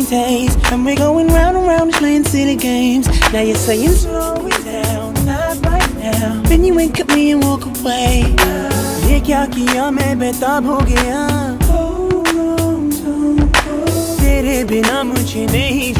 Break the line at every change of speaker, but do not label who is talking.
days, and we're going round and round playing silly games. Now you're saying slow it down, not right now. Then you wink at me and walk away. ये क्या किया मैं बेताब हो गया, तेरे बिना मुझे नहीं